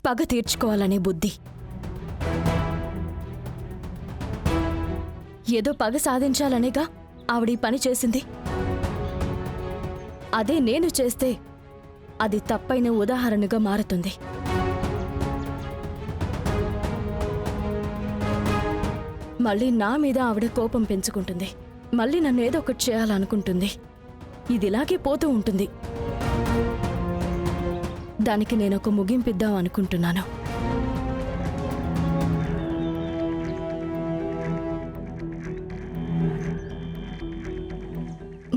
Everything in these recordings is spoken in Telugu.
పగ తీర్చుకోవాలనే బుద్ధి. ఏదో పగ సాధించాలనేగా ఆవిడ ఈ పని చేసింది. అదే నేను చేస్తే అది తప్పైన ఉదాహరణగా మారుతుంది. మళ్ళీ నా మీద ఆవిడ కోపం పెంచుకుంటుంది. మళ్ళీ నన్ను ఏదో ఒకటి చేయాలనుకుంటుంది. ఇదిలాగే పోతూ ఉంటుంది. దానికి నేనొక ముగింపిద్దాం అనుకుంటున్నాను.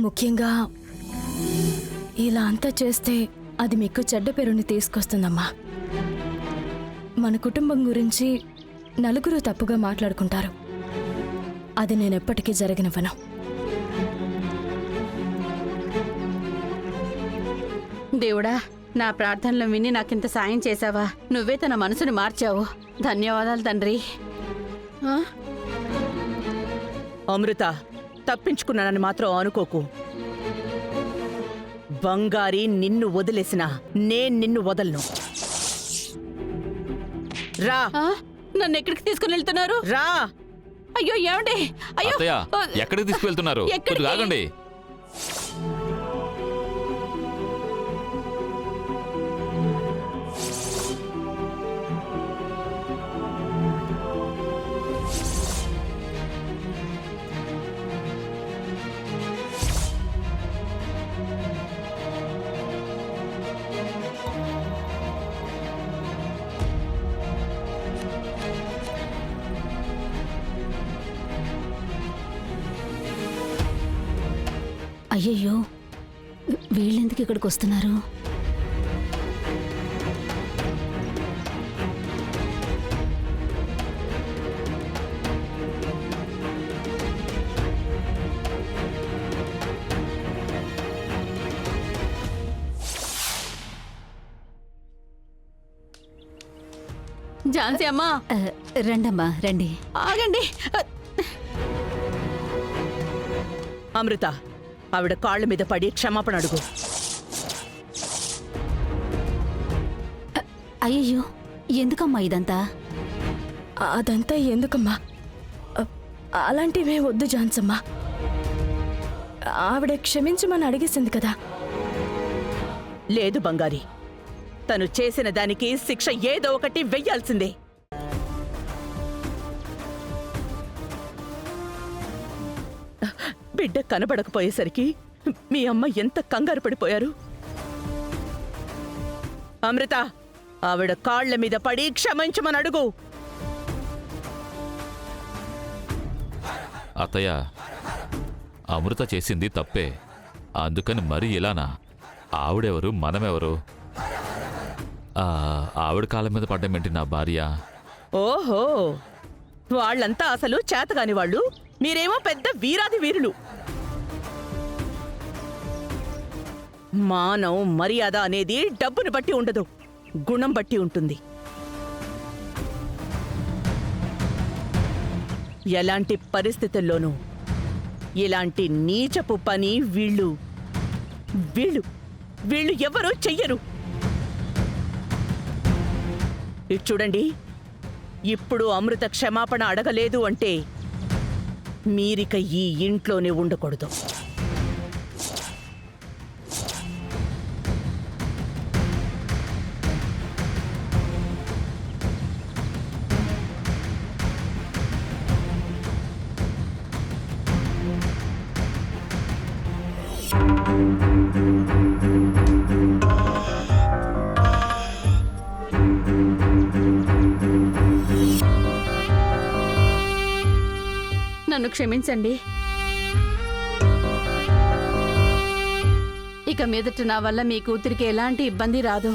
ముఖ్యంగా ఇలా అంతా చేస్తే అది మీకు చెడ్డ పేరుని తీసుకొస్తుందమ్మా. మన కుటుంబం గురించి నలుగురు తప్పుగా మాట్లాడుకుంటారు. అది నేనెప్పటికీ జరగనివ్వను. దేవుడా, నా ప్రార్థనలు విని నాకింత సాయం చేశావా? నువ్వే తన మనసుని మార్చావు. ధన్యవాదాలు తండ్రి. అమృత, తప్పించుకున్నానని మాత్రం అనుకోకు. బంగారి నిన్ను వదిలేసినా నిన్ను వదలను. రా. నన్ను ఎక్కడికి తీసుకుని వెళ్తున్నారు? రా. అయ్యో ఏమండి? అయ్యో, ఎక్కడికి తీసుకువెళ్తున్నారు? ఆగండి. అయ్యయ్యో, వీళ్ళెందుకు ఇక్కడికి వస్తున్నారు? ఝాన్సీ అమ్మా, రండమ్మా రండి. ఆగండి. అమృత, ఆవిడ కాళ్ళ మీద పడి క్షమాపణ అడుగు. అయ్యయ్యో, ఎందుకమ్మా ఇదంతా? అదంతా ఎందుకమ్మా? అలాంటివే వద్దు ఝాన్సమ్మా. ఆవిడ క్షమించమని అడిగేసింది కదా. లేదు బంగారి, తను చేసిన దానికి శిక్ష ఏదో ఒకటి వెయ్యాల్సిందే. బిడ్డ కనబడకపోయేసరికి మీ అమ్మ ఎంత కంగారు పడిపోయారు. అమృత, ఆవిడ కాళ్ల మీద పడి క్షమించమని అడుగు. అత్తయ్య, అమృత చేసింది తప్పే. అందుకని మరీ ఇలానా? ఆవిడెవరు, మనమెవరు? ఆవిడ కాళ్ళ మీద పడ్డమేంటి నా భార్య? ఓహో, వాళ్ళంతా అసలు చేతగాని వాళ్ళు, మీరేమో పెద్ద వీరాది వీరులు. మానం మర్యాద అనేది డబ్బును బట్టి ఉండదు, గుణం బట్టి ఉంటుంది. ఎలాంటి పరిస్థితుల్లోనూ ఇలాంటి నీచపు పని వీళ్ళు వీళ్ళు వీళ్ళు ఎవరూ చెయ్యరు. ఇటు చూడండి, ఇప్పుడు అమృత క్షమాపణ అడగలేదు అంటే మీరిక ఈ ఇంట్లోనే ఉండకూడదు. నన్ను క్షమించండి. ఇక మీదట నా వల్ల మీ కూతురికి ఎలాంటి ఇబ్బంది రాదు.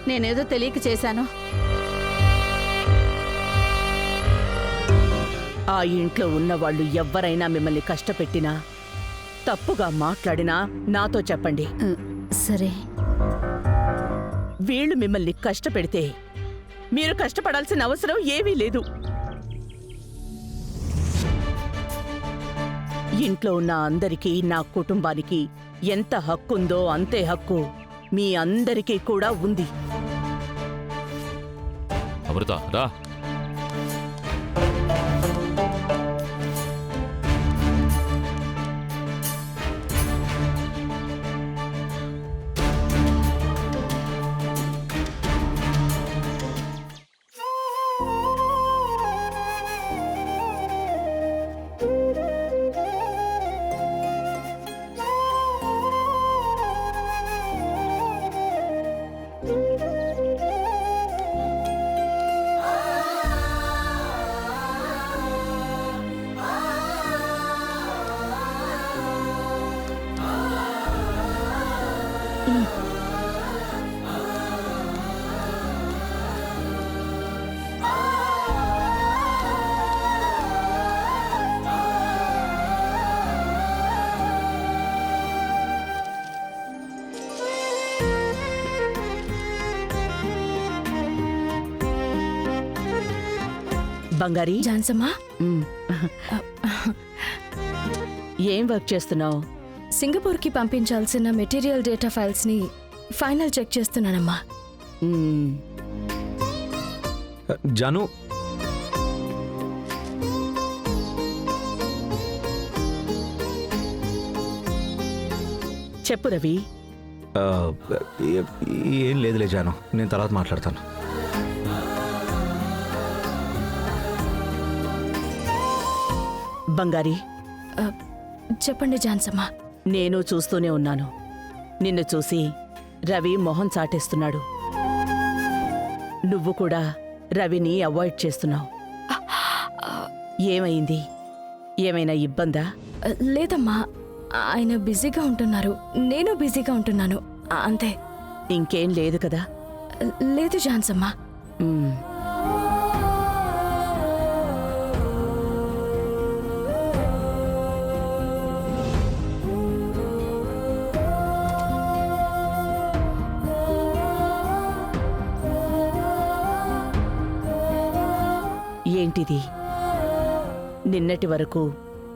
నేనేదో తెలియక చేశాను. ఆ ఇంట్లో ఉన్నవాళ్లు ఎవ్వరైనా మిమ్మల్ని కష్టపెట్టినా, తప్పుగా మాట్లాడినా నాతో చెప్పండి. సరే. వీళ్ళు మిమ్మల్ని కష్టపెడితే మీరు కష్టపడాల్సిన అవసరం ఏమీ లేదు. ఇంట్లో ఉన్న అందరికీ, నా కుటుంబానికి ఎంత హక్కుందో అంతే హక్కు మీ అందరికీ కూడా ఉంది. అమృత రా. బంగారి, జాన్సమ్మా, ఉమ్. ఏం వర్క్ చేస్తున్నావు? సింగపూర్కి పంపించాల్సిన మెటీరియల్ డేటా ఫైల్స్ని ఫైనల్ చెక్ చేస్తున్నానమ్మా. జాను, చెప్పు రవి. ఆ, ఏం లేదులే జాను, నేను తర్వాత మాట్లాడతాను. బంగారి, ఆ, చెప్పండి జాన్సమ్మా. నేను చూస్తూనే ఉన్నాను. నిన్ను చూసి రవి మొహం చాటేస్తున్నాడు. నువ్వు కూడా రవిని అవాయిడ్ చేస్తున్నావు. ఏమైంది? ఏమైనా ఇబ్బందా? లేదమ్మా, ఆయన బిజీగా ఉంటున్నారు, నేను బిజీగా ఉంటున్నాను, అంతే. ఇంకేం లేదు కదా? లేదు జాన్సమ్మా. ఉమ్. ఏంటిది? నిన్నటి వరకు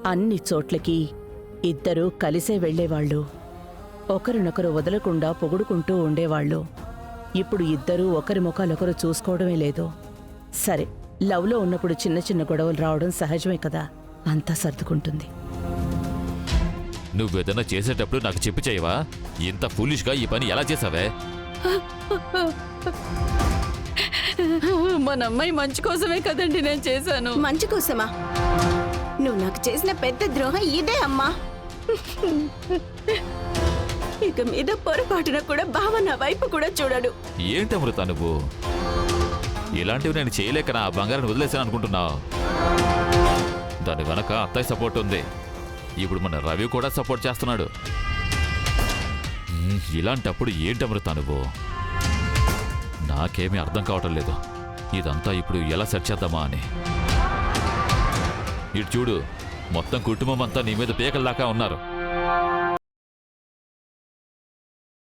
అన్ని చోట్లకి ఇద్దరూ కలిసే వెళ్లేవాళ్ళు, ఒకరినొకరు వదలకుండా పొగుడుకుంటూ ఉండేవాళ్ళు. ఇప్పుడు ఇద్దరూ ఒకరి ముఖాలొకరు చూసుకోవడమే లేదు. సరే, లవ్లో ఉన్నప్పుడు చిన్న చిన్న గొడవలు రావడం సహజమే కదా, అంతా సర్దుకుంటుంది. నువ్వేదన్నా చేసేటప్పుడు నాకు చెప్పి చేయవా? ఇంత ఫూలిష్గా ఈ పని ఎలా చేసావే? మన అమ్మాయి మంచి కోసమే కదండి నేను చేశాను. మంచి కోసమా? నువ్వు నాకు చేసిన పెద్ద ద్రోహం ఇదే అమ్మా. ఇక మీద పొరపాటున కూడా బావ నా వైపు కూడా చూడడు. ఏంటి అమృత నువ్వు? ఇలాంటివి నేను చేయలేక నా బంగారాన్ని వదిలేసాను అనుకుంటున్నావు? దాని వెనక అత్తయ్య సపోర్ట్ ఉంది. ఇప్పుడు మన రవి కూడా సపోర్ట్ చేస్తున్నాడు. ఇలాంటప్పుడు ఏంటి అమృత నువ్వు? నాకేమీ అర్థం కావటం లేదు. ఇదంతా ఇప్పుడు ఎలా సెట్ చేద్దామా అని. ఇటు చూడు, మొత్తం కుటుంబం అంతా నీ మీద పీకల్లాగా ఉన్నారు.